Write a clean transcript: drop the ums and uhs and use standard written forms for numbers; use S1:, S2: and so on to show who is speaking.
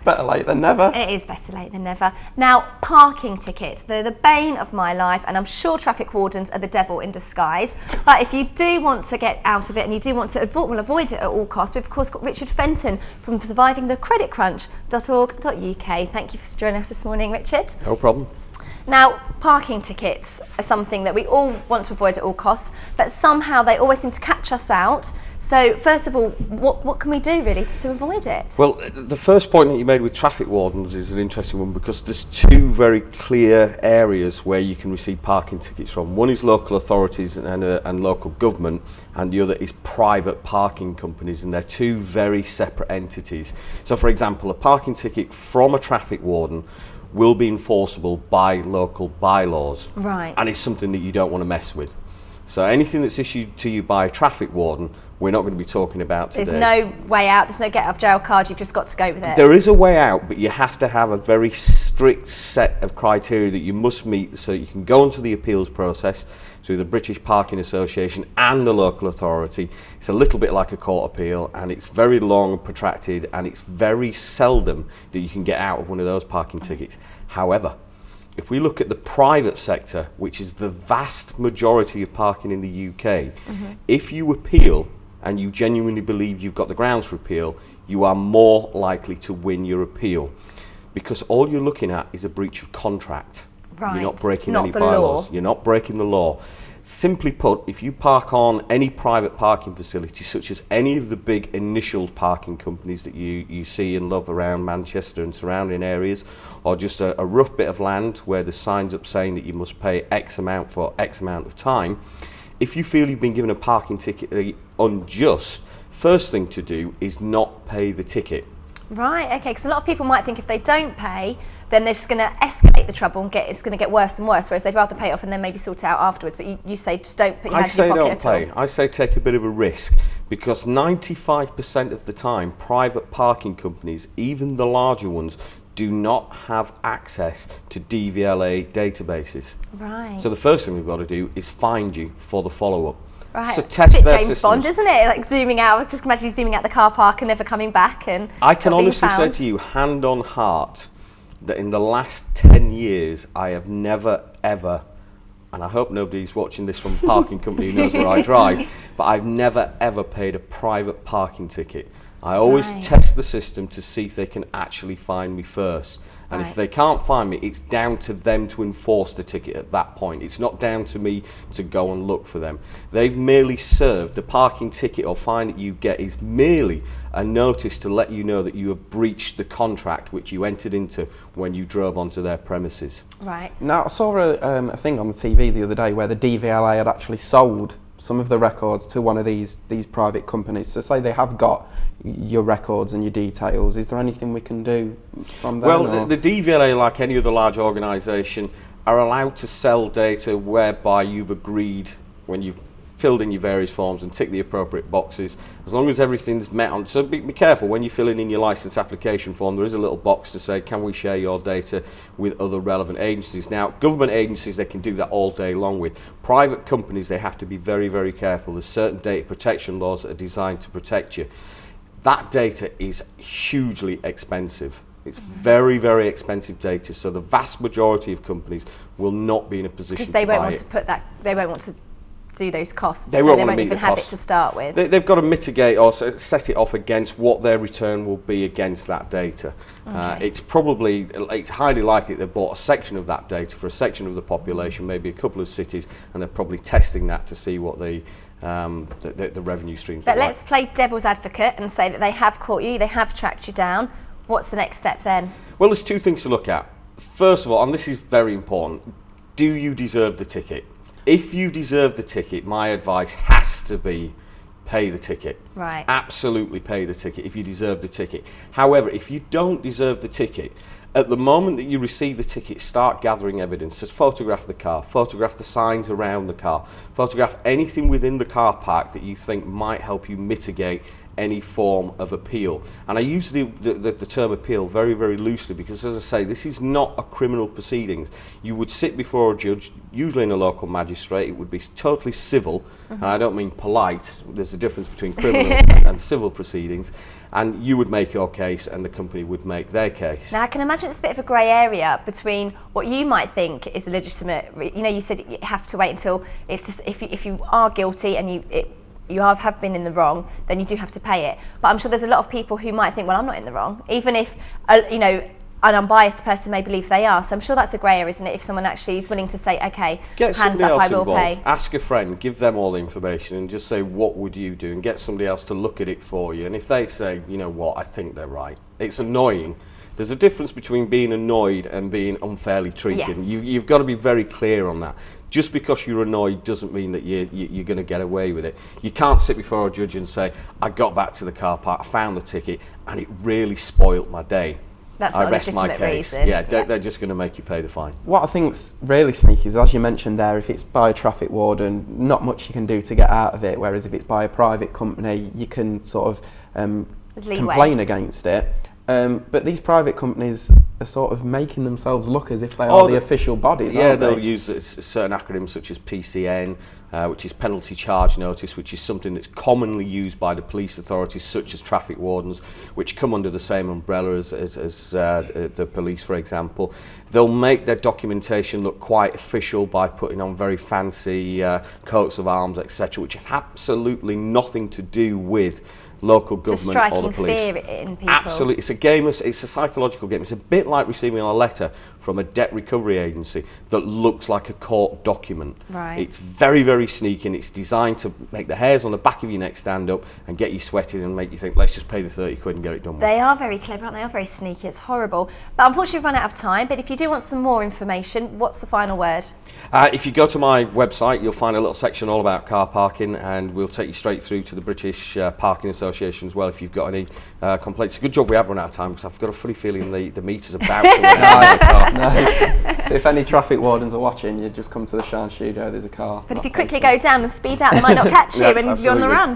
S1: Better late than never.
S2: It is better late than never. Now, parking tickets, they're the bane of my life, and I'm sure traffic wardens are the devil in disguise. But if you do want to get out of it and you do want to avoid it at all costs, we've of course got Richard Fenton from survivingthecreditcrunch.org.uk. Thank you for joining us this morning, Richard.
S3: No problem.
S2: Now, parking tickets are something that we all want to avoid at all costs, but somehow they always seem to catch us out. So first of all, what can we do really to avoid it?
S3: Well, the first point that you made with traffic wardens is an interesting one, because there's two very clear areas where you can receive parking tickets from. One is local authorities and local government, and the other is private parking companies, and they're two very separate entities. So for example, a parking ticket from a traffic warden will be enforceable by local bylaws.
S2: Right.
S3: And it's something that you don't want to mess with. So anything that's issued to you by a traffic warden, we're not going to be talking about today.
S2: There's no way out, there's no get out of jail card, you've just got to go with it.
S3: There is a way out, but you have to have a very strict set of criteria that you must meet so you can go into the appeals process through the British Parking Association and the local authority. It's a little bit like a court appeal, and it's very long and protracted, and it's very seldom that you can get out of one of those parking tickets. However, if we look at the private sector, which is the vast majority of parking in the UK, if you appeal and you genuinely believe you've got the grounds for appeal, you are more likely to win your appeal, because all you're looking at is a breach of contract.
S2: Right.
S3: You're not breaking
S2: Not
S3: any
S2: the
S3: bylaws.
S2: law.
S3: You're not breaking the law. Simply put, if you park on any private parking facility, such as any of the big initial parking companies that you see and love around Manchester and surrounding areas, or just a rough bit of land where the sign's up saying that you must pay X amount for X amount of time, if you feel you've been given a parking ticket unjust, first thing to do is not pay the ticket.
S2: Right, okay, because a lot of people might think if they don't pay, then they're just going to escalate the trouble and it's going to get worse and worse, whereas they'd rather pay it off and then maybe sort it out afterwards. But you say just don't put your hand in your pocket at all.
S3: I say take a bit of a risk, because 95% of the time, private parking companies, even the larger ones, do not have access to DVLA databases.
S2: Right.
S3: So the first thing we've got to do is find you for the follow-up.
S2: Right.
S3: So
S2: It's
S3: test
S2: a bit
S3: their
S2: James
S3: systems.
S2: Bond, isn't it? Like zooming out, just imagine you zooming out the car park and never coming back. And
S3: I can
S2: not being
S3: honestly say
S2: found.
S3: to you, hand on heart, that in the last 10 years, I have never, ever, and I hope nobody's watching this from a parking company who knows where I drive, but I've never, ever paid a private parking ticket. I always
S2: Right.
S3: test the system to see if they can actually find me first. And
S2: Right.
S3: if they can't find me, it's down to them to enforce the ticket at that point. It's not down to me to go and look for them. They've merely served, the parking ticket or fine that you get is merely a notice to let you know that you have breached the contract which you entered into when you drove onto their premises.
S2: Right.
S1: Now, I saw a thing on the TV the other day where the DVLA had actually sold some of the records to one of these private companies. So say they have got your records and your details, is there anything we can do from them?
S3: Well, the DVLA, like any other large organisation, are allowed to sell data whereby you've agreed, when you've filled in your various forms and tick the appropriate boxes, as long as everything's met on. So be careful when you're filling in your licence application form, there is a little box to say, can we share your data with other relevant agencies? Now, government agencies, they can do that all day long with. Private companies, they have to be very, very careful. There's certain data protection laws that are designed to protect you. That data is hugely expensive. It's very, very expensive data, so the vast majority of companies will not be in a position
S2: Because
S3: to
S2: they
S3: buy
S2: won't want
S3: it.
S2: to put that, they won't want to do those costs.
S3: They
S2: so
S3: won't
S2: they
S3: want to
S2: won't
S3: meet
S2: even
S3: the
S2: have it
S3: costs.
S2: to start with.
S3: They've got to mitigate or set it off against what their return will be against that data.
S2: Okay.
S3: It's highly likely they've bought a section of that data for a section of the population, maybe a couple of cities, and they're probably testing that to see what the revenue streams
S2: But
S3: are like.
S2: let's play devil's advocate and say that they have caught you, they have tracked you down. What's the next step then?
S3: Well, there's two things to look at. First of all, and this is very important, do you deserve the ticket? If you deserve the ticket, my advice has to be pay the ticket.
S2: Right.
S3: Absolutely pay the ticket if you deserve the ticket. However, if you don't deserve the ticket, at the moment that you receive the ticket, start gathering evidence. Just photograph the car, photograph the signs around the car, photograph anything within the car park that you think might help you mitigate any form of appeal. And I use the term appeal very, very loosely because, as I say, this is not a criminal proceedings. You would sit before a judge, usually in a local magistrate. It would be totally civil, and I don't mean polite. There's a difference between criminal and civil proceedings. And you would make your case and the company would make their case.
S2: Now I can imagine it's a bit of a grey area between what you might think is a legitimate, you said you have to wait until it's just, if you are guilty and you have been in the wrong, then you do have to pay it. But I'm sure there's a lot of people who might think, well, I'm not in the wrong, even if an unbiased person may believe they are. So I'm sure that's a grey area, isn't it? If someone actually is willing to say, okay,
S3: get
S2: hands
S3: somebody
S2: up,
S3: else
S2: I will
S3: involved.
S2: pay.
S3: Ask a friend, give them all the information and just say, what would you do? And get somebody else to look at it for you. And if they say, you know what, I think they're right. It's annoying. There's a difference between being annoyed and being unfairly treated.
S2: Yes.
S3: You've got to be very clear on that. Just because you're annoyed doesn't mean that you're going to get away with it. You can't sit before a judge and say, I got back to the car park, I found the ticket, and it really spoiled my day.
S2: That's
S3: I
S2: not a
S3: rest my
S2: legitimate
S3: case.
S2: reason.
S3: Yeah, they're just going to make you pay the fine.
S1: What I think's really sneaky is, as you mentioned there, if it's by a traffic warden, not much you can do to get out of it, whereas if it's by a private company, you can sort of complain against it. But these private companies are sort of making themselves look as if they are the official bodies,
S3: yeah,
S1: aren't they?
S3: they'll use certain acronyms such as PCN, which is Penalty Charge Notice, which is something that's commonly used by the police authorities, such as traffic wardens, which come under the same umbrella as the police, for example. They'll make their documentation look quite official by putting on very fancy coats of arms, etc., which have absolutely nothing to do with local government or the police.
S2: Just striking fear in people.
S3: Absolutely, it's a game. It's a psychological game. It's a bit like receiving a letter from a debt recovery agency that looks like a court document.
S2: Right.
S3: It's very, very sneaky, and it's designed to make the hairs on the back of your neck stand up and get you sweating and make you think, let's just pay the 30 quid and get it done with.
S2: They are very clever, aren't they? They are very sneaky. It's horrible. But unfortunately, we've run out of time. But if you do want some more information, what's the final word?
S3: If you go to my website, you'll find a little section all about car parking, and we'll take you straight through to the British Parking Association as well if you've got any complaints. It's a good job we have run out of time because I've got a funny feeling the meter's about to run out.
S1: Nice. So if any traffic wardens are watching, you just come to the Shan studio, there's a car.
S2: But if you quickly go down and speed out, they might not catch you
S1: Yes,
S2: and you're on the
S1: absolutely.
S2: run.